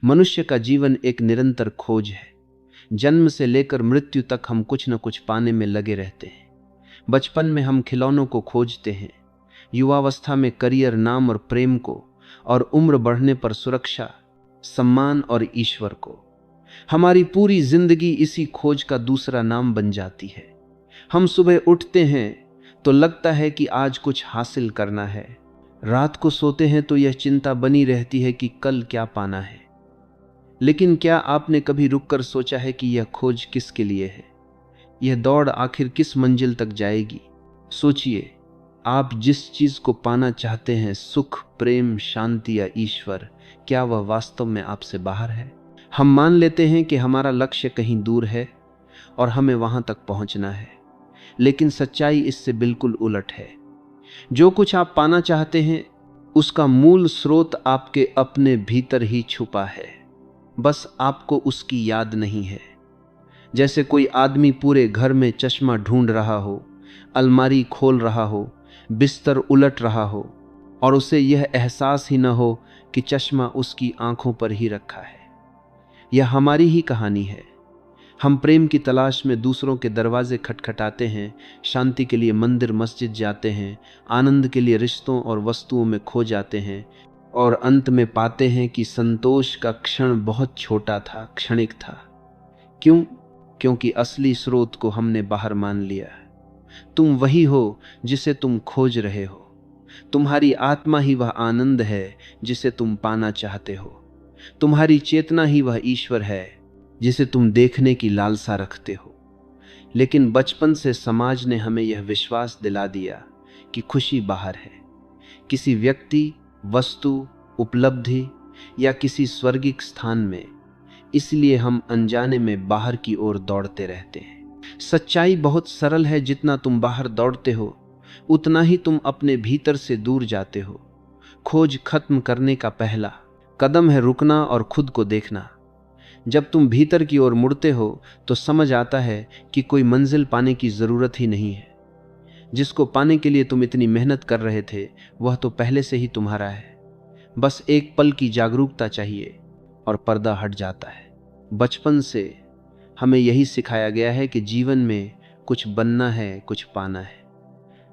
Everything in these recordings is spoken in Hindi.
मनुष्य का जीवन एक निरंतर खोज है। जन्म से लेकर मृत्यु तक हम कुछ न कुछ पाने में लगे रहते हैं। बचपन में हम खिलौनों को खोजते हैं, युवावस्था में करियर, नाम और प्रेम को, और उम्र बढ़ने पर सुरक्षा, सम्मान और ईश्वर को। हमारी पूरी जिंदगी इसी खोज का दूसरा नाम बन जाती है। हम सुबह उठते हैं तो लगता है कि आज कुछ हासिल करना है। रात को सोते हैं तो यह चिंता बनी रहती है कि कल क्या पाना है। लेकिन क्या आपने कभी रुककर सोचा है कि यह खोज किसके लिए है? यह दौड़ आखिर किस मंजिल तक जाएगी? सोचिए, आप जिस चीज को पाना चाहते हैं, सुख, प्रेम, शांति या ईश्वर, क्या वह वास्तव में आपसे बाहर है? हम मान लेते हैं कि हमारा लक्ष्य कहीं दूर है और हमें वहां तक पहुंचना है, लेकिन सच्चाई इससे बिल्कुल उलट है। जो कुछ आप पाना चाहते हैं, उसका मूल स्रोत आपके अपने भीतर ही छुपा है, बस आपको उसकी याद नहीं है। जैसे कोई आदमी पूरे घर में चश्मा ढूंढ रहा हो, अलमारी खोल रहा हो, बिस्तर उलट रहा हो, और उसे यह एहसास ही न हो कि चश्मा उसकी आंखों पर ही रखा है। यह हमारी ही कहानी है। हम प्रेम की तलाश में दूसरों के दरवाजे खटखटाते हैं, शांति के लिए मंदिर मस्जिद जाते हैं, आनंद के लिए रिश्तों और वस्तुओं में खो जाते हैं, और अंत में पाते हैं कि संतोष का क्षण बहुत छोटा था, क्षणिक था। क्यों? क्योंकि असली स्रोत को हमने बाहर मान लिया। तुम वही हो जिसे तुम खोज रहे हो। तुम्हारी आत्मा ही वह आनंद है जिसे तुम पाना चाहते हो। तुम्हारी चेतना ही वह ईश्वर है जिसे तुम देखने की लालसा रखते हो। लेकिन बचपन से समाज ने हमें यह विश्वास दिला दिया कि खुशी बाहर है, किसी व्यक्ति, वस्तु, उपलब्धि या किसी स्वर्गिक स्थान में। इसलिए हम अनजाने में बाहर की ओर दौड़ते रहते हैं। सच्चाई बहुत सरल है, जितना तुम बाहर दौड़ते हो उतना ही तुम अपने भीतर से दूर जाते हो। खोज खत्म करने का पहला कदम है रुकना और खुद को देखना। जब तुम भीतर की ओर मुड़ते हो तो समझ आता है कि कोई मंजिल पाने की जरूरत ही नहीं है। जिसको पाने के लिए तुम इतनी मेहनत कर रहे थे वह तो पहले से ही तुम्हारा है। बस एक पल की जागरूकता चाहिए और पर्दा हट जाता है। बचपन से हमें यही सिखाया गया है कि जीवन में कुछ बनना है, कुछ पाना है।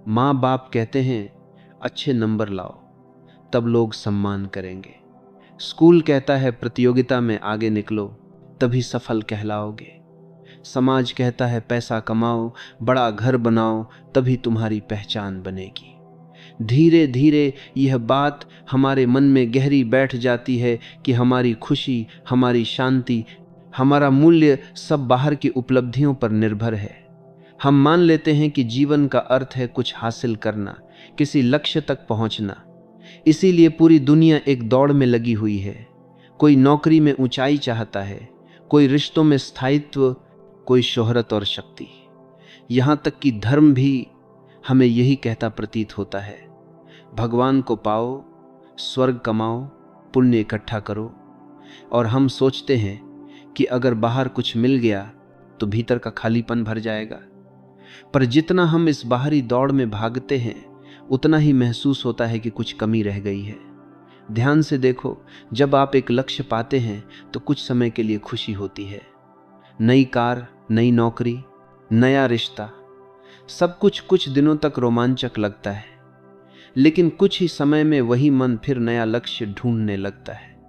माँ बाप कहते हैं अच्छे नंबर लाओ, तब लोग सम्मान करेंगे। स्कूल कहता है प्रतियोगिता में आगे निकलो, तभी सफल कहलाओगे। समाज कहता है पैसा कमाओ, बड़ा घर बनाओ, तभी तुम्हारी पहचान बनेगी। धीरे धीरे यह बात हमारे मन में गहरी बैठ जाती है कि हमारी खुशी, हमारी शांति, हमारा मूल्य सब बाहर की उपलब्धियों पर निर्भर है। हम मान लेते हैं कि जीवन का अर्थ है कुछ हासिल करना, किसी लक्ष्य तक पहुंचना। इसीलिए पूरी दुनिया एक दौड़ में लगी हुई है। कोई नौकरी में ऊंचाई चाहता है, कोई रिश्तों में स्थायित्व, कोई शोहरत और शक्ति। यहां तक कि धर्म भी हमें यही कहता प्रतीत होता है, भगवान को पाओ, स्वर्ग कमाओ, पुण्य इकट्ठा करो। और हम सोचते हैं कि अगर बाहर कुछ मिल गया तो भीतर का खालीपन भर जाएगा। पर जितना हम इस बाहरी दौड़ में भागते हैं उतना ही महसूस होता है कि कुछ कमी रह गई है। ध्यान से देखो, जब आप एक लक्ष्य पाते हैं तो कुछ समय के लिए खुशी होती है। नई कार, नई नौकरी, नया रिश्ता, सब कुछ दिनों तक रोमांचक लगता है। लेकिन कुछ ही समय में वही मन फिर नया लक्ष्य ढूंढने लगता है।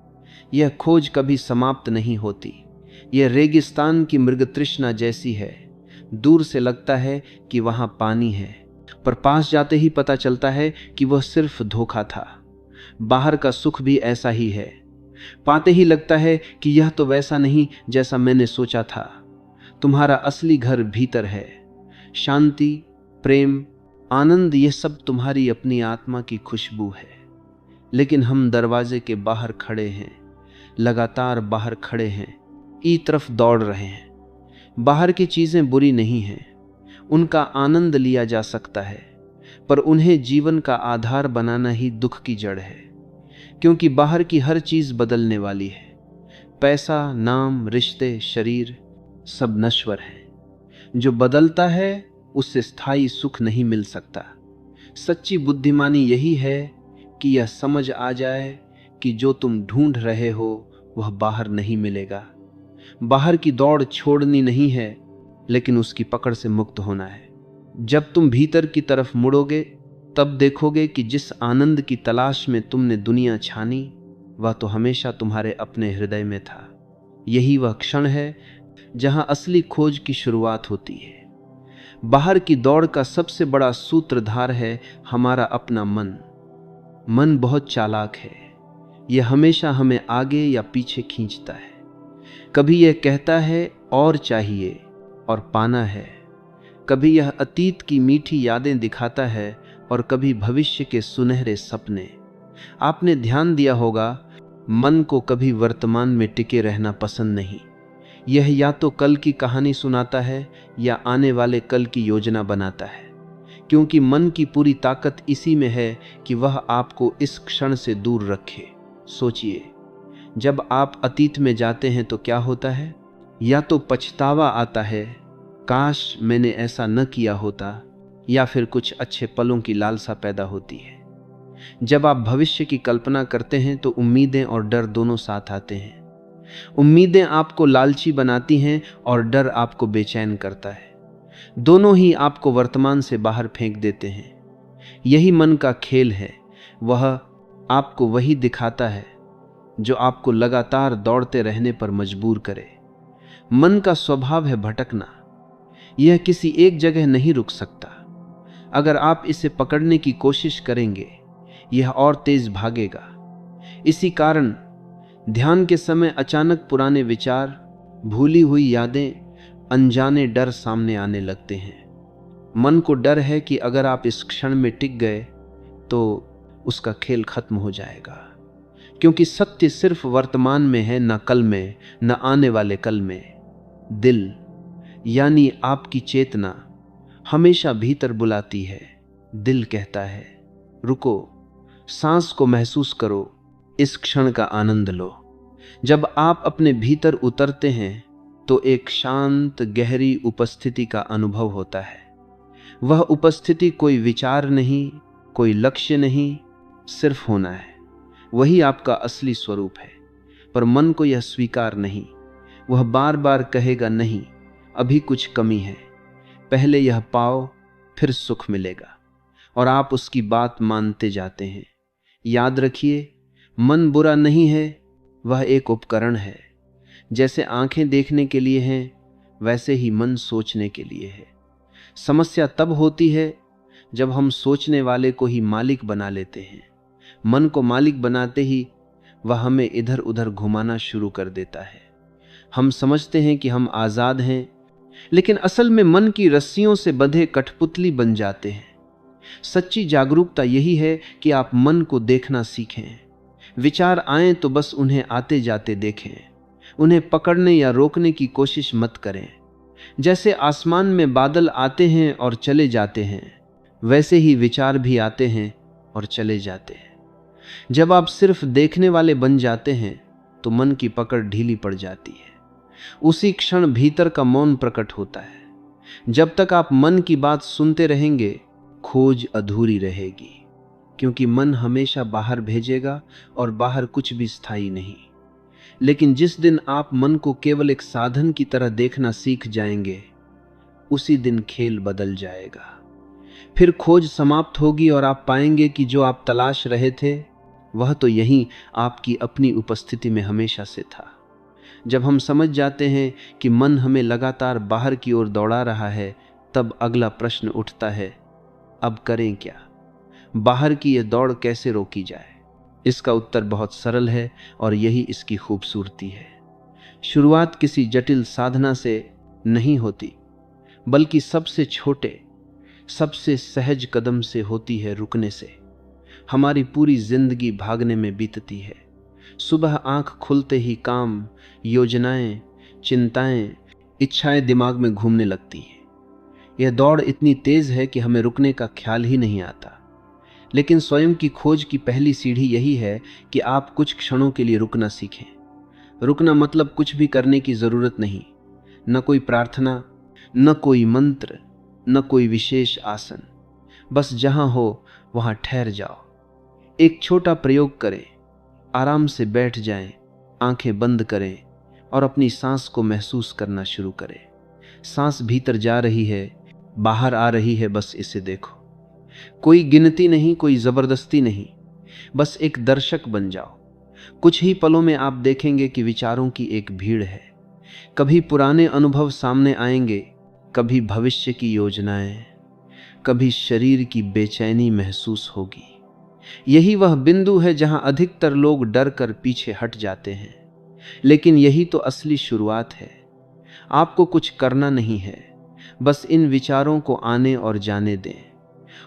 यह खोज कभी समाप्त नहीं होती। यह रेगिस्तान की मृगतृष्णा जैसी है। दूर से लगता है कि वहां पानी है, पर पास जाते ही पता चलता है कि वह सिर्फ धोखा था। बाहर का सुख भी ऐसा ही है। पाते ही लगता है कि यह तो वैसा नहीं जैसा मैंने सोचा था। तुम्हारा असली घर भीतर है। शांति, प्रेम, आनंद, ये सब तुम्हारी अपनी आत्मा की खुशबू है। लेकिन हम दरवाजे के बाहर खड़े हैं, लगातार बाहर खड़े हैं, ई तरफ दौड़ रहे हैं। बाहर की चीजें बुरी नहीं हैं, उनका आनंद लिया जा सकता है, पर उन्हें जीवन का आधार बनाना ही दुख की जड़ है। क्योंकि बाहर की हर चीज बदलने वाली है। पैसा, नाम, रिश्ते, शरीर, सब नश्वर है। जो बदलता है उससे स्थायी सुख नहीं मिल सकता। सच्ची बुद्धिमानी यही है कि यह समझ आ जाए कि जो तुम ढूंढ रहे हो वह बाहर नहीं मिलेगा। बाहर की दौड़ छोड़नी नहीं है, लेकिन उसकी पकड़ से मुक्त होना है। जब तुम भीतर की तरफ मुड़ोगे, तब देखोगे कि जिस आनंद की तलाश में तुमने दुनिया छानी, वह तो हमेशा तुम्हारे अपने हृदय में था। यही वह क्षण है जहां असली खोज की शुरुआत होती है। बाहर की दौड़ का सबसे बड़ा सूत्रधार है हमारा अपना मन। मन बहुत चालाक है। यह हमेशा हमें आगे या पीछे खींचता है। कभी यह कहता है और चाहिए और पाना है, कभी यह अतीत की मीठी यादें दिखाता है और कभी भविष्य के सुनहरे सपने। आपने ध्यान दिया होगा, मन को कभी वर्तमान में टिके रहना पसंद नहीं। यह या तो कल की कहानी सुनाता है या आने वाले कल की योजना बनाता है, क्योंकि मन की पूरी ताकत इसी में है कि वह आपको इस क्षण से दूर रखे। सोचिए, जब आप अतीत में जाते हैं तो क्या होता है? या तो पछतावा आता है, काश मैंने ऐसा न किया होता, या फिर कुछ अच्छे पलों की लालसा पैदा होती है। जब आप भविष्य की कल्पना करते हैं तो उम्मीदें और डर दोनों साथ आते हैं। उम्मीदें आपको लालची बनाती हैं और डर आपको बेचैन करता है। दोनों ही आपको वर्तमान से बाहर फेंक देते हैं। यही मन का खेल है। वह आपको वही दिखाता है जो आपको लगातार दौड़ते रहने पर मजबूर करे। मन का स्वभाव है भटकना। यह किसी एक जगह नहीं रुक सकता। अगर आप इसे पकड़ने की कोशिश करेंगे, यह और तेज भागेगा। इसी कारण ध्यान के समय अचानक पुराने विचार, भूली हुई यादें, अनजाने डर सामने आने लगते हैं। मन को डर है कि अगर आप इस क्षण में टिक गए तो उसका खेल खत्म हो जाएगा, क्योंकि सत्य सिर्फ वर्तमान में है, न कल में, न आने वाले कल में। दिल यानी आपकी चेतना हमेशा भीतर बुलाती है। दिल कहता है, रुको, सांस को महसूस करो, इस क्षण का आनंद लो। जब आप अपने भीतर उतरते हैं तो एक शांत गहरी उपस्थिति का अनुभव होता है। वह उपस्थिति कोई विचार नहीं, कोई लक्ष्य नहीं, सिर्फ होना है। वही आपका असली स्वरूप है। पर मन को यह स्वीकार नहीं। वह बार बार कहेगा, नहीं, अभी कुछ कमी है, पहले यह पाओ, फिर सुख मिलेगा। और आप उसकी बात मानते जाते हैं। याद रखिए, मन बुरा नहीं है, वह एक उपकरण है। जैसे आंखें देखने के लिए हैं, वैसे ही मन सोचने के लिए है। समस्या तब होती है जब हम सोचने वाले को ही मालिक बना लेते हैं। मन को मालिक बनाते ही वह हमें इधर उधर घुमाना शुरू कर देता है। हम समझते हैं कि हम आज़ाद हैं, लेकिन असल में मन की रस्सियों से बंधे कठपुतली बन जाते हैं। सच्ची जागरूकता यही है कि आप मन को देखना सीखें। विचार आएं तो बस उन्हें आते जाते देखें। उन्हें पकड़ने या रोकने की कोशिश मत करें। जैसे आसमान में बादल आते हैं और चले जाते हैं, वैसे ही विचार भी आते हैं और चले जाते हैं। जब आप सिर्फ देखने वाले बन जाते हैं तो मन की पकड़ ढीली पड़ जाती है। उसी क्षण भीतर का मौन प्रकट होता है। जब तक आप मन की बात सुनते रहेंगे, खोज अधूरी रहेगी, क्योंकि मन हमेशा बाहर भेजेगा और बाहर कुछ भी स्थायी नहीं। लेकिन जिस दिन आप मन को केवल एक साधन की तरह देखना सीख जाएंगे, उसी दिन खेल बदल जाएगा। फिर खोज समाप्त होगी और आप पाएंगे कि जो आप तलाश रहे थे, वह तो यहीं आपकी अपनी उपस्थिति में हमेशा से था। जब हम समझ जाते हैं कि मन हमें लगातार बाहर की ओर दौड़ा रहा है, तब अगला प्रश्न उठता है, अब करें क्या? बाहर की यह दौड़ कैसे रोकी जाए? इसका उत्तर बहुत सरल है और यही इसकी खूबसूरती है। शुरुआत किसी जटिल साधना से नहीं होती, बल्कि सबसे छोटे, सबसे सहज कदम से होती है, रुकने से। हमारी पूरी जिंदगी भागने में बीतती है। सुबह आंख खुलते ही काम, योजनाएं, चिंताएं, इच्छाएं दिमाग में घूमने लगती हैं। यह दौड़ इतनी तेज है कि हमें रुकने का ख्याल ही नहीं आता। लेकिन स्वयं की खोज की पहली सीढ़ी यही है कि आप कुछ क्षणों के लिए रुकना सीखें। रुकना मतलब कुछ भी करने की जरूरत नहीं। न कोई प्रार्थना, न कोई मंत्र, न कोई विशेष आसन। बस जहां हो वहां ठहर जाओ। एक छोटा प्रयोग करें। आराम से बैठ जाएं, आंखें बंद करें और अपनी सांस को महसूस करना शुरू करें। सांस भीतर जा रही है, बाहर आ रही है, बस इसे देखो। कोई गिनती नहीं, कोई जबरदस्ती नहीं, बस एक दर्शक बन जाओ। कुछ ही पलों में आप देखेंगे कि विचारों की एक भीड़ है। कभी पुराने अनुभव सामने आएंगे, कभी भविष्य की योजनाएं, कभी शरीर की बेचैनी महसूस होगी। यही वह बिंदु है जहां अधिकतर लोग डर कर पीछे हट जाते हैं, लेकिन यही तो असली शुरुआत है। आपको कुछ करना नहीं है, बस इन विचारों को आने और जाने दें।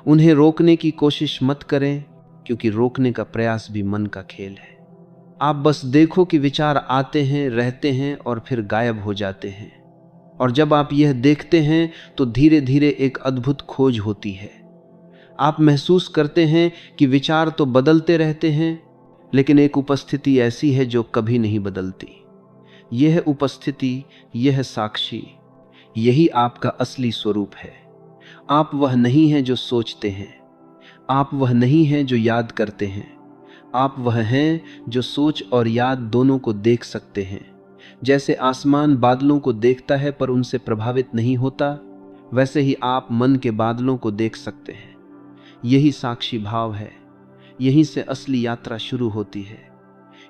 उन्हें रोकने की कोशिश मत करें, क्योंकि रोकने का प्रयास भी मन का खेल है। आप बस देखो कि विचार आते हैं, रहते हैं और फिर गायब हो जाते हैं। और जब आप यह देखते हैं तो धीरे धीरे एक अद्भुत खोज होती है। आप महसूस करते हैं कि विचार तो बदलते रहते हैं, लेकिन एक उपस्थिति ऐसी है जो कभी नहीं बदलती। यह उपस्थिति, यह साक्षी, यही आपका असली स्वरूप है। आप वह नहीं हैं जो सोचते हैं, आप वह नहीं हैं जो याद करते हैं, आप वह हैं जो सोच और याद दोनों को देख सकते हैं। जैसे आसमान बादलों को देखता है पर उनसे प्रभावित नहीं होता, वैसे ही आप मन के बादलों को देख सकते हैं। यही साक्षी भाव है। यहीं से असली यात्रा शुरू होती है,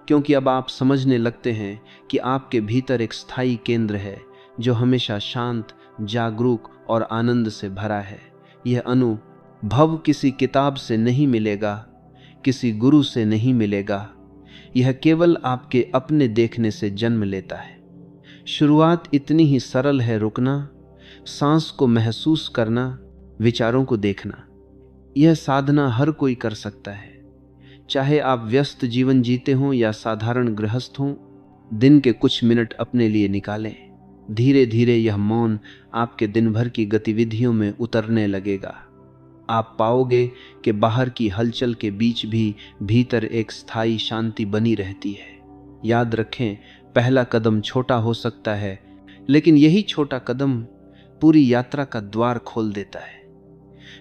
क्योंकि अब आप समझने लगते हैं कि आपके भीतर एक स्थायी केंद्र है जो हमेशा शांत, जागरूक और आनंद से भरा है। यह अनुभव किसी किताब से नहीं मिलेगा, किसी गुरु से नहीं मिलेगा। यह केवल आपके अपने देखने से जन्म लेता है। शुरुआत इतनी ही सरल है, रुकना, सांस को महसूस करना, विचारों को देखना। यह साधना हर कोई कर सकता है, चाहे आप व्यस्त जीवन जीते हों या साधारण गृहस्थ हों। दिन के कुछ मिनट अपने लिए निकालें। धीरे धीरे यह मौन आपके दिन भर की गतिविधियों में उतरने लगेगा। आप पाओगे कि बाहर की हलचल के बीच भी भीतर एक स्थायी शांति बनी रहती है। याद रखें, पहला कदम छोटा हो सकता है, लेकिन यही छोटा कदम पूरी यात्रा का द्वार खोल देता है।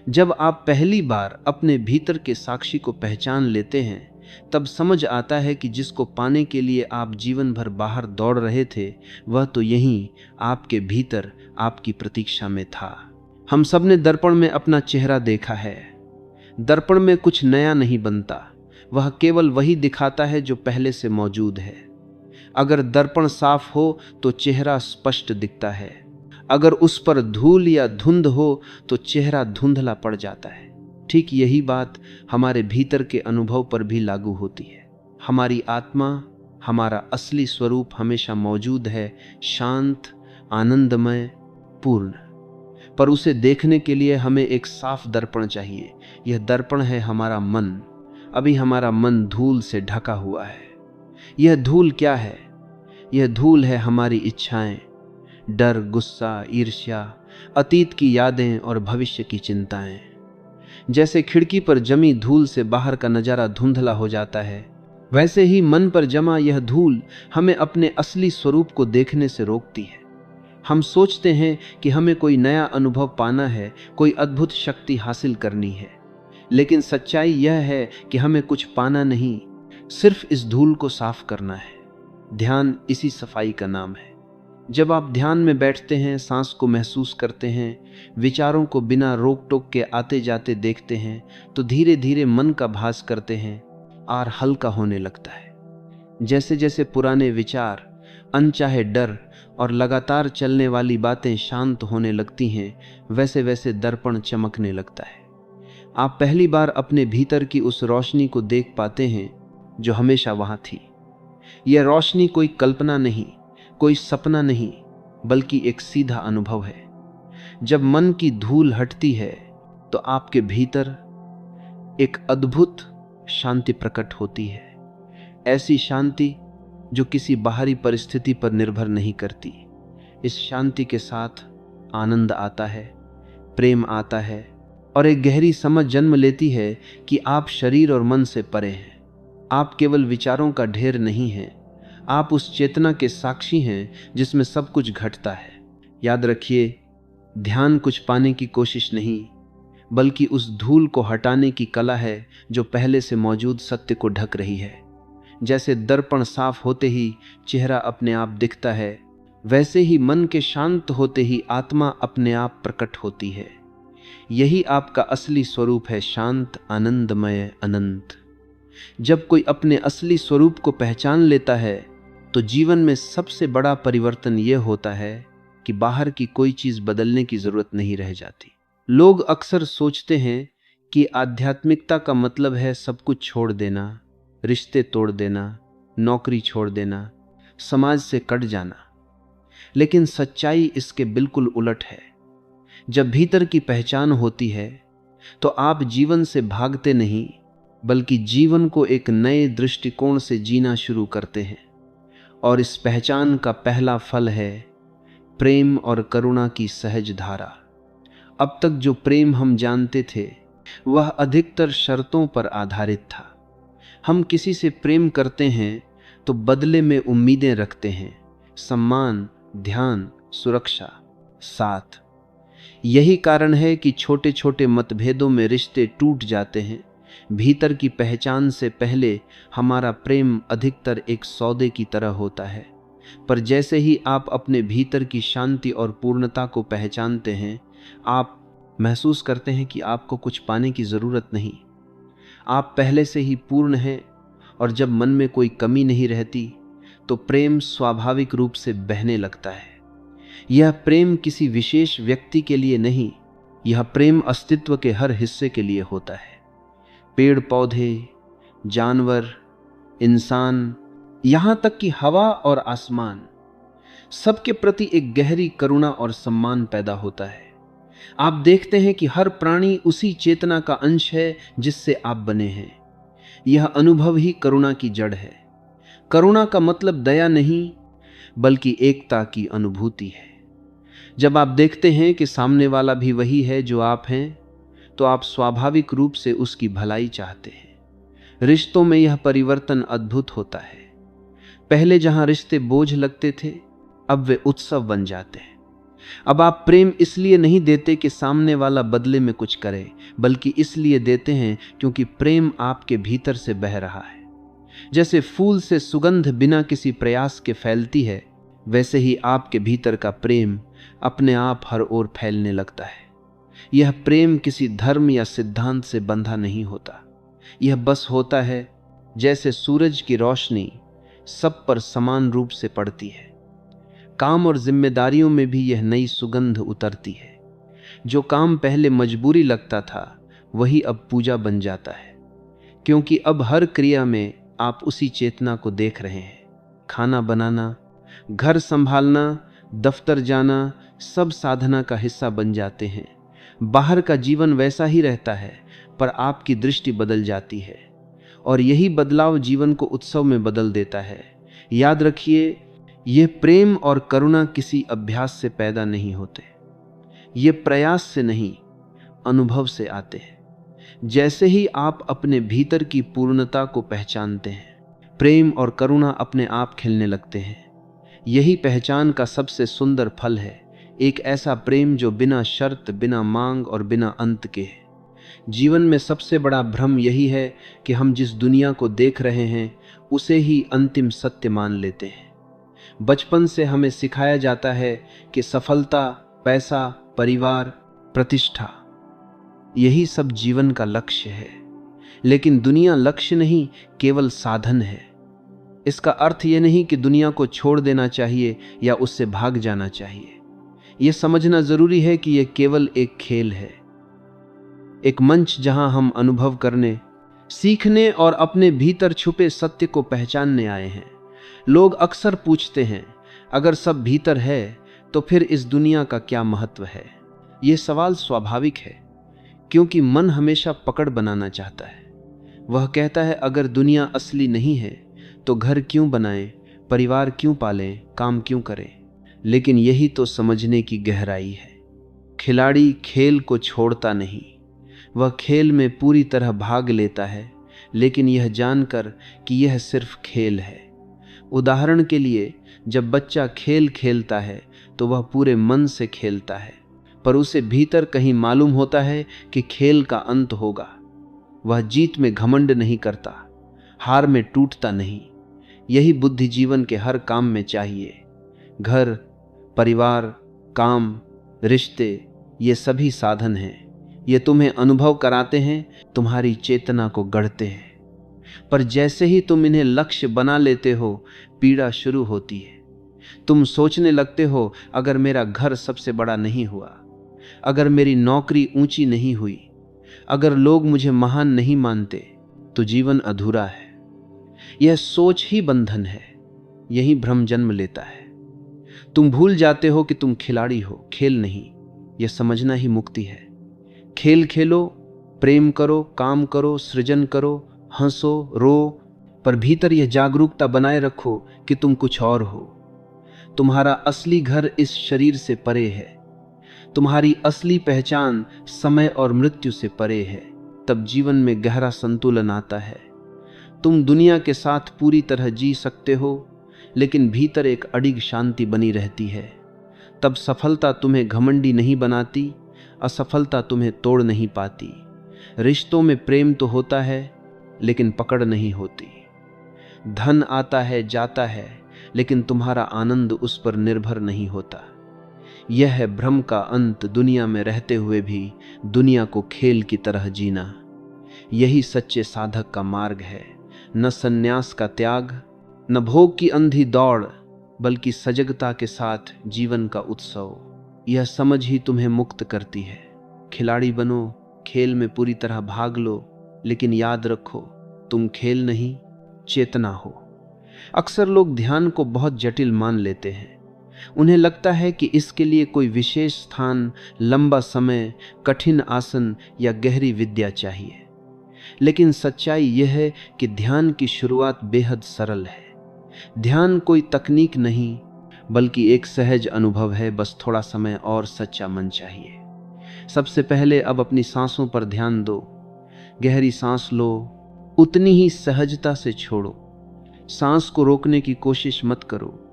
जब आप पहली बार अपने भीतर के साक्षी को पहचान लेते हैं, तब समझ आता है कि जिसको पाने के लिए आप जीवन भर बाहर दौड़ रहे थे, वह तो यहीं आपके भीतर आपकी प्रतीक्षा में था। हम सब ने दर्पण में अपना चेहरा देखा है। दर्पण में कुछ नया नहीं बनता, वह केवल वही दिखाता है जो पहले से मौजूद है। अगर दर्पण साफ हो तो चेहरा स्पष्ट दिखता है, अगर उस पर धूल या धुंध हो तो चेहरा धुंधला पड़ जाता है। ठीक यही बात हमारे भीतर के अनुभव पर भी लागू होती है। हमारी आत्मा, हमारा असली स्वरूप हमेशा मौजूद है, शांत, आनंदमय, पूर्ण। पर उसे देखने के लिए हमें एक साफ दर्पण चाहिए। यह दर्पण है हमारा मन। अभी हमारा मन धूल से ढका हुआ है। यह धूल क्या है? यह धूल है हमारी इच्छाएं, डर, गुस्सा, ईर्ष्या, अतीत की यादें और भविष्य की चिंताएं। जैसे खिड़की पर जमी धूल से बाहर का नजारा धुंधला हो जाता है, वैसे ही मन पर जमा यह धूल हमें अपने असली स्वरूप को देखने से रोकती है। हम सोचते हैं कि हमें कोई नया अनुभव पाना है, कोई अद्भुत शक्ति हासिल करनी है, लेकिन सच्चाई यह है कि हमें कुछ पाना नहीं, सिर्फ इस धूल को साफ करना है। ध्यान इसी सफाई का नाम है। जब आप ध्यान में बैठते हैं, सांस को महसूस करते हैं, विचारों को बिना रोक टोक के आते जाते देखते हैं, तो धीरे धीरे मन का भास करते हैं और हल्का होने लगता है। जैसे जैसे पुराने विचार, अनचाहे डर और लगातार चलने वाली बातें शांत होने लगती हैं, वैसे वैसे दर्पण चमकने लगता है। आप पहली बार अपने भीतर की उस रोशनी को देख पाते हैं जो हमेशा वहां थी। यह रोशनी कोई कल्पना नहीं, कोई सपना नहीं, बल्कि एक सीधा अनुभव है। जब मन की धूल हटती है तो आपके भीतर एक अद्भुत शांति प्रकट होती है। ऐसी शांति जो किसी बाहरी परिस्थिति पर निर्भर नहीं करती। इस शांति के साथ आनंद आता है, प्रेम आता है और एक गहरी समझ जन्म लेती है कि आप शरीर और मन से परे हैं। आप केवल विचारों का ढेर नहीं हैं, आप उस चेतना के साक्षी हैं जिसमें सब कुछ घटता है। याद रखिए, ध्यान कुछ पाने की कोशिश नहीं, बल्कि उस धूल को हटाने की कला है जो पहले से मौजूद सत्य को ढक रही है। जैसे दर्पण साफ होते ही चेहरा अपने आप दिखता है, वैसे ही मन के शांत होते ही आत्मा अपने आप प्रकट होती है। यही आपका असली स्वरूप है, शांत, आनंदमय, अनंत। जब कोई अपने असली स्वरूप को पहचान लेता है तो जीवन में सबसे बड़ा परिवर्तन यह होता है कि बाहर की कोई चीज बदलने की जरूरत नहीं रह जाती। लोग अक्सर सोचते हैं कि आध्यात्मिकता का मतलब है सब कुछ छोड़ देना, रिश्ते तोड़ देना, नौकरी छोड़ देना, समाज से कट जाना। लेकिन सच्चाई इसके बिल्कुल उलट है। जब भीतर की पहचान होती है तो आप जीवन से भागते नहीं, बल्कि जीवन को एक नए दृष्टिकोण से जीना शुरू करते हैं। और इस पहचान का पहला फल है प्रेम और करुणा की सहज धारा। अब तक जो प्रेम हम जानते थे वह अधिकतर शर्तों पर आधारित था। हम किसी से प्रेम करते हैं तो बदले में उम्मीदें रखते हैं, सम्मान, ध्यान, सुरक्षा, साथ। यही कारण है कि छोटे छोटे मतभेदों में रिश्ते टूट जाते हैं। भीतर की पहचान से पहले हमारा प्रेम अधिकतर एक सौदे की तरह होता है, पर जैसे ही आप अपने भीतर की शांति और पूर्णता को पहचानते हैं, आप महसूस करते हैं कि आपको कुछ पाने की जरूरत नहीं। आप पहले से ही पूर्ण हैं। और जब मन में कोई कमी नहीं रहती तो प्रेम स्वाभाविक रूप से बहने लगता है। यह प्रेम किसी विशेष व्यक्ति के लिए नहीं, यह प्रेम अस्तित्व के हर हिस्से के लिए होता है। पेड़ पौधे, जानवर, इंसान, यहां तक कि हवा और आसमान, सबके प्रति एक गहरी करुणा और सम्मान पैदा होता है। आप देखते हैं कि हर प्राणी उसी चेतना का अंश है जिससे आप बने हैं। यह अनुभव ही करुणा की जड़ है। करुणा का मतलब दया नहीं, बल्कि एकता की अनुभूति है। जब आप देखते हैं कि सामने वाला भी वही है जो आप हैं, तो आप स्वाभाविक रूप से उसकी भलाई चाहते हैं। रिश्तों में यह परिवर्तन अद्भुत होता है। पहले जहां रिश्ते बोझ लगते थे, अब वे उत्सव बन जाते हैं। अब आप प्रेम इसलिए नहीं देते कि सामने वाला बदले में कुछ करे, बल्कि इसलिए देते हैं क्योंकि प्रेम आपके भीतर से बह रहा है। जैसे फूल से सुगंध बिना किसी प्रयास के फैलती है, वैसे ही आपके भीतर का प्रेम अपने आप हर ओर फैलने लगता है। यह प्रेम किसी धर्म या सिद्धांत से बंधा नहीं होता। यह बस होता है जैसे सूरज की रोशनी सब पर समान रूप से पड़ती है। काम और जिम्मेदारियों में भी यह नई सुगंध उतरती है। जो काम पहले मजबूरी लगता था, वही अब पूजा बन जाता है, क्योंकि अब हर क्रिया में आप उसी चेतना को देख रहे हैं। खाना बनाना, घर संभालना, दफ्तर जाना, सब साधना का हिस्सा बन जाते हैं। बाहर का जीवन वैसा ही रहता है, पर आपकी दृष्टि बदल जाती है, और यही बदलाव जीवन को उत्सव में बदल देता है। याद रखिए, ये प्रेम और करुणा किसी अभ्यास से पैदा नहीं होते। ये प्रयास से नहीं, अनुभव से आते हैं। जैसे ही आप अपने भीतर की पूर्णता को पहचानते हैं, प्रेम और करुणा अपने आप खिलने लगते हैं। यही पहचान का सबसे सुंदर फल है, एक ऐसा प्रेम जो बिना शर्त, बिना मांग और बिना अंत के है। जीवन में सबसे बड़ा भ्रम यही है कि हम जिस दुनिया को देख रहे हैं उसे ही अंतिम सत्य मान लेते हैं। बचपन से हमें सिखाया जाता है कि सफलता, पैसा, परिवार, प्रतिष्ठा, यही सब जीवन का लक्ष्य है। लेकिन दुनिया लक्ष्य नहीं, केवल साधन है। इसका अर्थ यह नहीं कि दुनिया को छोड़ देना चाहिए या उससे भाग जाना चाहिए। यह समझना जरूरी है कि यह केवल एक खेल है, एक मंच जहां हम अनुभव करने, सीखने और अपने भीतर छुपे सत्य को पहचानने आए हैं। लोग अक्सर पूछते हैं, अगर सब भीतर है तो फिर इस दुनिया का क्या महत्व है? यह सवाल स्वाभाविक है, क्योंकि मन हमेशा पकड़ बनाना चाहता है। वह कहता है, अगर दुनिया असली नहीं है तो घर क्यों बनाएं, परिवार क्यों पालें, काम क्यों करें? लेकिन यही तो समझने की गहराई है। खिलाड़ी खेल को छोड़ता नहीं, वह खेल में पूरी तरह भाग लेता है, लेकिन यह जानकर कि यह सिर्फ खेल है। उदाहरण के लिए, जब बच्चा खेल खेलता है तो वह पूरे मन से खेलता है, पर उसे भीतर कहीं मालूम होता है कि खेल का अंत होगा। वह जीत में घमंड नहीं करता, हार में टूटता नहीं, यही बुद्धि जीवन के हर काम में चाहिए। घर, परिवार, काम, रिश्ते, ये सभी साधन हैं। ये तुम्हें अनुभव कराते हैं, तुम्हारी चेतना को गढ़ते हैं। पर जैसे ही तुम इन्हें लक्ष्य बना लेते हो, पीड़ा शुरू होती है। तुम सोचने लगते हो, अगर मेरा घर सबसे बड़ा नहीं हुआ, अगर मेरी नौकरी ऊंची नहीं हुई, अगर लोग मुझे महान नहीं मानते, तो जीवन अधूरा है। यह सोच ही बंधन है, यही भ्रम जन्म लेता है। तुम भूल जाते हो कि तुम खिलाड़ी हो, खेल नहीं। यह समझना ही मुक्ति है। खेल खेलो, प्रेम करो, काम करो, सृजन करो, हंसो, रो, पर भीतर यह जागरूकता बनाए रखो कि तुम कुछ और हो। तुम्हारा असली घर इस शरीर से परे है। तुम्हारी असली पहचान समय और मृत्यु से परे है। तब जीवन में गहरा संतुलन आता है। तुम दुनिया के साथ पूरी तरह जी सकते हो, लेकिन भीतर एक अडिग शांति बनी रहती है। तब सफलता तुम्हें घमंडी नहीं बनाती, असफलता तुम्हें तोड़ नहीं पाती। रिश्तों में प्रेम तो होता है, लेकिन पकड़ नहीं होती। धन आता है, जाता है, लेकिन तुम्हारा आनंद उस पर निर्भर नहीं होता। यह है भ्रम का अंत, दुनिया में रहते हुए भी दुनिया को खेल की तरह जीना। यही सच्चे साधक का मार्ग है। न संन्यास का त्याग, न भोग की अंधी दौड़, बल्कि सजगता के साथ जीवन का उत्सव। यह समझ ही तुम्हें मुक्त करती है। खिलाड़ी बनो, खेल में पूरी तरह भाग लो, लेकिन याद रखो, तुम खेल नहीं, चेतना हो। अक्सर लोग ध्यान को बहुत जटिल मान लेते हैं। उन्हें लगता है कि इसके लिए कोई विशेष स्थान, लंबा समय, कठिन आसन या गहरी विद्या चाहिए। लेकिन सच्चाई यह है कि ध्यान की शुरुआत बेहद सरल है। ध्यान कोई तकनीक नहीं, बल्कि एक सहज अनुभव है। बस थोड़ा समय और सच्चा मन चाहिए। सबसे पहले अब अपनी सांसों पर ध्यान दो। गहरी सांस लो, उतनी ही सहजता से छोड़ो। सांस को रोकने की कोशिश मत करो।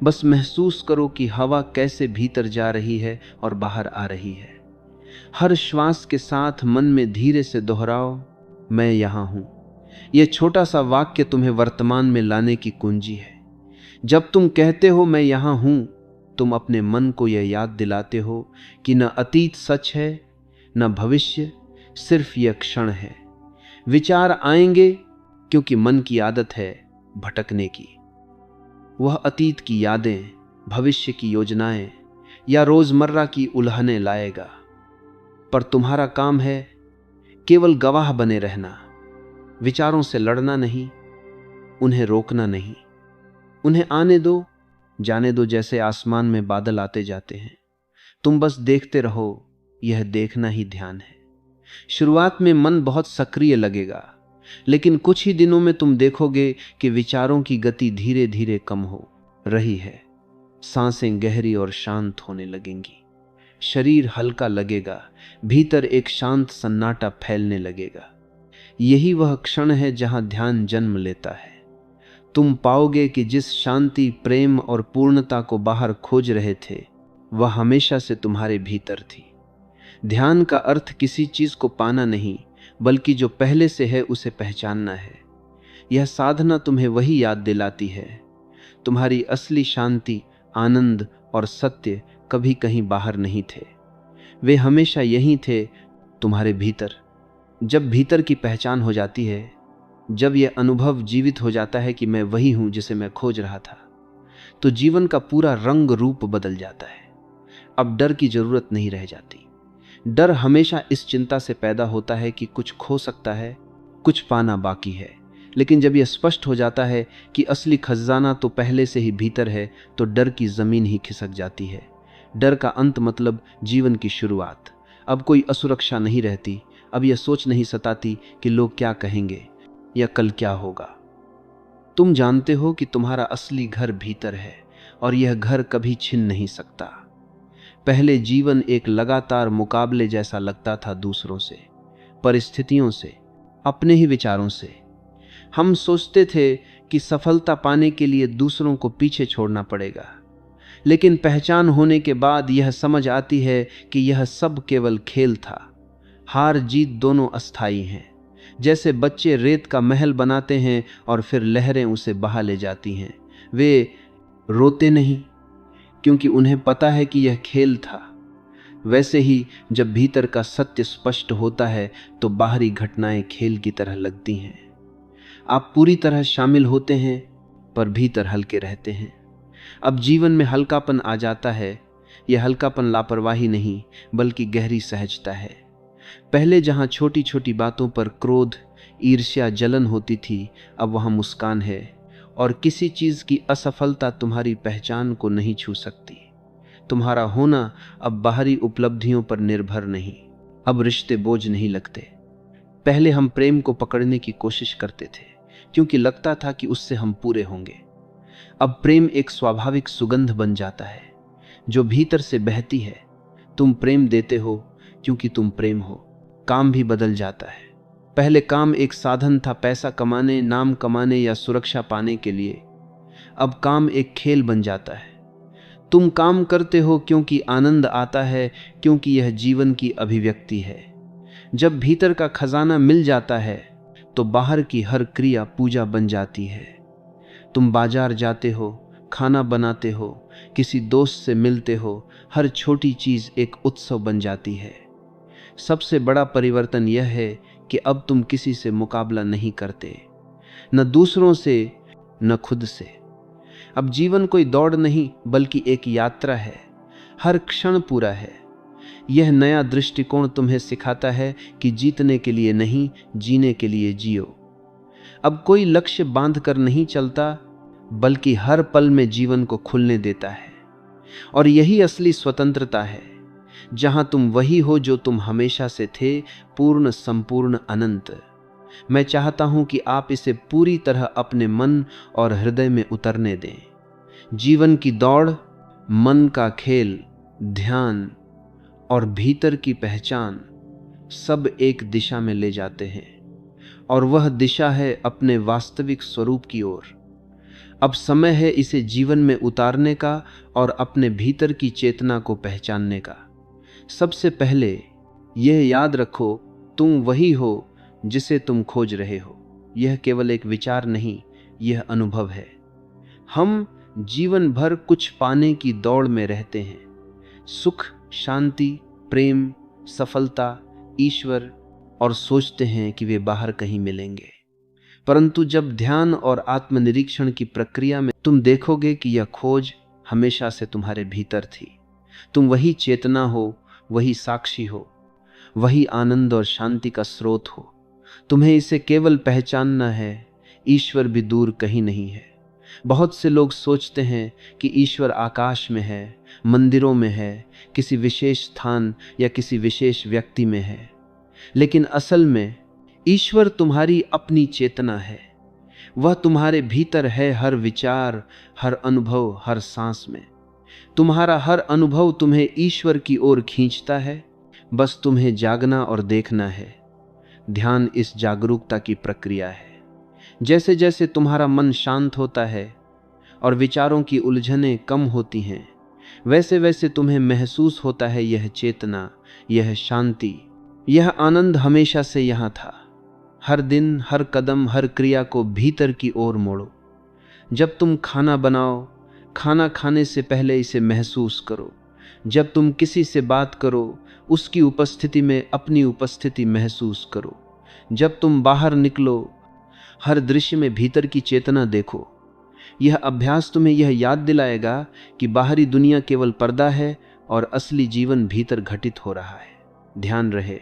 बस महसूस करो कि हवा कैसे भीतर जा रही है और बाहर आ रही है। हर श्वास के साथ मन में धीरे से दोहराओ, मैं यहां हूं। यह छोटा सा वाक्य तुम्हें वर्तमान में लाने की कुंजी है। जब तुम कहते हो मैं यहां हूं, तुम अपने मन को यह याद दिलाते हो कि न अतीत सच है, न भविष्य, सिर्फ यह क्षण है। विचार आएंगे क्योंकि मन की आदत है भटकने की। वह अतीत की यादें, भविष्य की योजनाएं या रोजमर्रा की उल्हनें लाएगा। पर तुम्हारा काम है केवल गवाह बने रहना। विचारों से लड़ना नहीं, उन्हें रोकना नहीं। उन्हें आने दो, जाने दो, जैसे आसमान में बादल आते जाते हैं। तुम बस देखते रहो। यह देखना ही ध्यान है। शुरुआत में मन बहुत सक्रिय लगेगा, लेकिन कुछ ही दिनों में तुम देखोगे कि विचारों की गति धीरे धीरे कम हो रही है। सांसें गहरी और शांत होने लगेंगी। शरीर हल्का लगेगा, भीतर एक शांत सन्नाटा फैलने लगेगा। यही वह क्षण है जहां ध्यान जन्म लेता है। तुम पाओगे कि जिस शांति, प्रेम और पूर्णता को बाहर खोज रहे थे, वह हमेशा से तुम्हारे भीतर थी। ध्यान का अर्थ किसी चीज को पाना नहीं, बल्कि जो पहले से है उसे पहचानना है। यह साधना तुम्हें वही याद दिलाती है। तुम्हारी असली शांति, आनंद और सत्य कभी कहीं बाहर नहीं थे। वे हमेशा यहीं थे, तुम्हारे भीतर। जब भीतर की पहचान हो जाती है, जब यह अनुभव जीवित हो जाता है कि मैं वही हूं जिसे मैं खोज रहा था, तो जीवन का पूरा रंग रूप बदल जाता है। अब डर की जरूरत नहीं रह जाती। डर हमेशा इस चिंता से पैदा होता है कि कुछ खो सकता है, कुछ पाना बाकी है। लेकिन जब यह स्पष्ट हो जाता है कि असली खजाना तो पहले से ही भीतर है, तो डर की जमीन ही खिसक जाती है। डर का अंत मतलब जीवन की शुरुआत। अब कोई असुरक्षा नहीं रहती। अब यह सोच नहीं सताती कि लोग क्या कहेंगे या कल क्या होगा। तुम जानते हो कि तुम्हारा असली घर भीतर है और यह घर कभी छिन नहीं सकता। पहले जीवन एक लगातार मुकाबले जैसा लगता था, दूसरों से, परिस्थितियों से, अपने ही विचारों से। हम सोचते थे कि सफलता पाने के लिए दूसरों को पीछे छोड़ना पड़ेगा, लेकिन पहचान होने के बाद यह समझ आती है कि यह सब केवल खेल था। हार जीत दोनों अस्थायी हैं। जैसे बच्चे रेत का महल बनाते हैं और फिर लहरें उसे बहा ले जाती हैं। वे रोते नहीं क्योंकि उन्हें पता है कि यह खेल था। वैसे ही जब भीतर का सत्य स्पष्ट होता है तो बाहरी घटनाएं खेल की तरह लगती हैं। आप पूरी तरह शामिल होते हैं पर भीतर हल्के रहते हैं। अब जीवन में हल्कापन आ जाता है। यह हल्कापन लापरवाही नहीं बल्कि गहरी सहजता है। पहले जहां छोटी छोटी बातों पर क्रोध, ईर्ष्या, जलन होती थी, अब वहां मुस्कान है और किसी चीज की असफलता तुम्हारी पहचान को नहीं छू सकती। तुम्हारा होना अब बाहरी उपलब्धियों पर निर्भर नहीं। अब रिश्ते बोझ नहीं लगते। पहले हम प्रेम को पकड़ने की कोशिश करते थे क्योंकि लगता था कि उससे हम पूरे होंगे। अब प्रेम एक स्वाभाविक सुगंध बन जाता है जो भीतर से बहती है। तुम प्रेम देते हो क्योंकि तुम प्रेम हो। काम भी बदल जाता है। पहले काम एक साधन था, पैसा कमाने, नाम कमाने या सुरक्षा पाने के लिए। अब काम एक खेल बन जाता है। तुम काम करते हो क्योंकि आनंद आता है, क्योंकि यह जीवन की अभिव्यक्ति है। जब भीतर का खजाना मिल जाता है तो बाहर की हर क्रिया पूजा बन जाती है। तुम बाजार जाते हो, खाना बनाते हो, किसी दोस्त से मिलते हो, हर छोटी चीज एक उत्सव बन जाती है। सबसे बड़ा परिवर्तन यह है कि अब तुम किसी से मुकाबला नहीं करते, न दूसरों से न खुद से। अब जीवन कोई दौड़ नहीं बल्कि एक यात्रा है। हर क्षण पूरा है। यह नया दृष्टिकोण तुम्हें सिखाता है कि जीतने के लिए नहीं, जीने के लिए जियो। अब कोई लक्ष्य बांध कर नहीं चलता बल्कि हर पल में जीवन को खुलने देता है। और यही असली स्वतंत्रता है, जहां तुम वही हो जो तुम हमेशा से थे, पूर्ण, संपूर्ण, अनंत। मैं चाहता हूं कि आप इसे पूरी तरह अपने मन और हृदय में उतरने दें। जीवन की दौड़, मन का खेल, ध्यान और भीतर की पहचान सब एक दिशा में ले जाते हैं और वह दिशा है अपने वास्तविक स्वरूप की ओर। अब समय है इसे जीवन में उतारने का और अपने भीतर की चेतना को पहचानने का। सबसे पहले यह याद रखो, तुम वही हो जिसे तुम खोज रहे हो। यह केवल एक विचार नहीं, यह अनुभव है। हम जीवन भर कुछ पाने की दौड़ में रहते हैं, सुख, शांति, प्रेम, सफलता, ईश्वर, और सोचते हैं कि वे बाहर कहीं मिलेंगे। परंतु जब ध्यान और आत्मनिरीक्षण की प्रक्रिया में तुम देखोगे कि यह खोज हमेशा से तुम्हारे भीतर थी। तुम वही चेतना हो, वही साक्षी हो, वही आनंद और शांति का स्रोत हो। तुम्हें इसे केवल पहचानना है। ईश्वर भी दूर कहीं नहीं है। बहुत से लोग सोचते हैं कि ईश्वर आकाश में है, मंदिरों में है, किसी विशेष स्थान या किसी विशेष व्यक्ति में है। लेकिन असल में ईश्वर तुम्हारी अपनी चेतना है। वह तुम्हारे भीतर है, हर विचार, हर अनुभव, हर सांस में। तुम्हारा हर अनुभव तुम्हें ईश्वर की ओर खींचता है। बस तुम्हें जागना और देखना है। ध्यान इस जागरूकता की प्रक्रिया है। जैसे जैसे तुम्हारा मन शांत होता है और विचारों की उलझनें कम होती हैं, वैसे वैसे तुम्हें महसूस होता है यह चेतना, यह शांति, यह आनंद हमेशा से यहाँ था। हर दिन, हर कदम, हर क्रिया को भीतर की ओर मोड़ो। जब तुम खाना बनाओ, खाना खाने से पहले इसे महसूस करो। जब तुम किसी से बात करो, उसकी उपस्थिति में अपनी उपस्थिति महसूस करो। जब तुम बाहर निकलो, हर दृश्य में भीतर की चेतना देखो। यह अभ्यास तुम्हें यह याद दिलाएगा कि बाहरी दुनिया केवल पर्दा है और असली जीवन भीतर घटित हो रहा है। ध्यान रहे,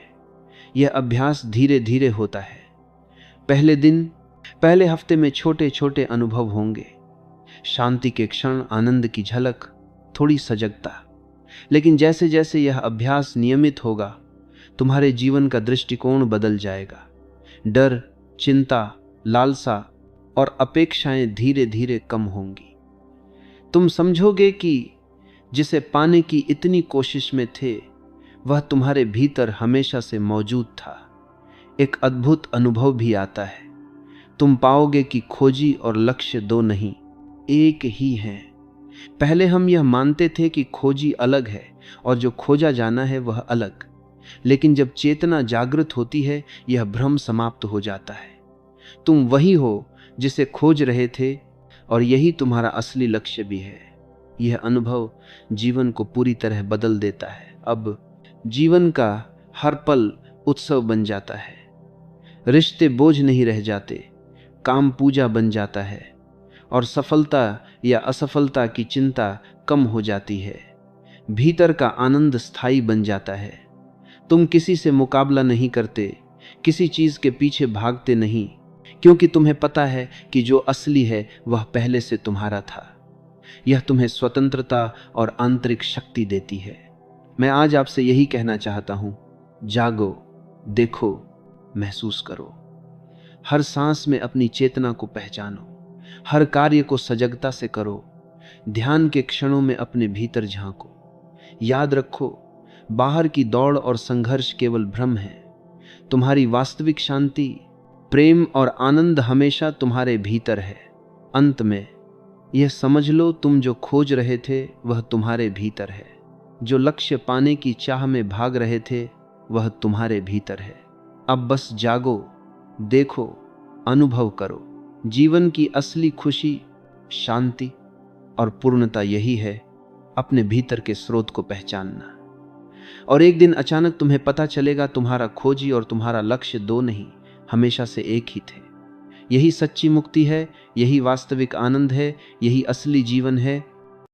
यह अभ्यास धीरे धीरे होता है। पहले दिन, पहले हफ्ते में छोटे छोटे अनुभव होंगे, शांति के क्षण, आनंद की झलक, थोड़ी सजगता। लेकिन जैसे जैसे यह अभ्यास नियमित होगा, तुम्हारे जीवन का दृष्टिकोण बदल जाएगा। डर, चिंता, लालसा और अपेक्षाएं धीरे धीरे कम होंगी। तुम समझोगे कि जिसे पाने की इतनी कोशिश में थे, वह तुम्हारे भीतर हमेशा से मौजूद था। एक अद्भुत अनुभव भी आता है। तुम पाओगे कि खोजी और लक्ष्य दो नहीं, एक ही हैं। पहले हम यह मानते थे कि खोजी अलग है और जो खोजा जाना है वह अलग। लेकिन जब चेतना जागृत होती है, यह भ्रम समाप्त हो जाता है। तुम वही हो जिसे खोज रहे थे और यही तुम्हारा असली लक्ष्य भी है। यह अनुभव जीवन को पूरी तरह बदल देता है। अब जीवन का हर पल उत्सव बन जाता है। रिश्ते बोझ नहीं रह जाते, काम पूजा बन जाता है और सफलता या असफलता की चिंता कम हो जाती है। भीतर का आनंद स्थायी बन जाता है। तुम किसी से मुकाबला नहीं करते, किसी चीज के पीछे भागते नहीं, क्योंकि तुम्हें पता है कि जो असली है वह पहले से तुम्हारा था। यह तुम्हें स्वतंत्रता और आंतरिक शक्ति देती है। मैं आज आपसे यही कहना चाहता हूं, जागो, देखो, महसूस करो। हर सांस में अपनी चेतना को पहचानो, हर कार्य को सजगता से करो, ध्यान के क्षणों में अपने भीतर झांको। याद रखो, बाहर की दौड़ और संघर्ष केवल भ्रम है। तुम्हारी वास्तविक शांति, प्रेम और आनंद हमेशा तुम्हारे भीतर है। अंत में यह समझ लो, तुम जो खोज रहे थे वह तुम्हारे भीतर है। जो लक्ष्य पाने की चाह में भाग रहे थे वह तुम्हारे भीतर है। अब बस जागो, देखो, अनुभव करो। जीवन की असली खुशी, शांति और पूर्णता यही है, अपने भीतर के स्रोत को पहचानना। और एक दिन अचानक तुम्हें पता चलेगा, तुम्हारा खोजी और तुम्हारा लक्ष्य दो नहीं, हमेशा से एक ही थे। यही सच्ची मुक्ति है, यही वास्तविक आनंद है, यही असली जीवन है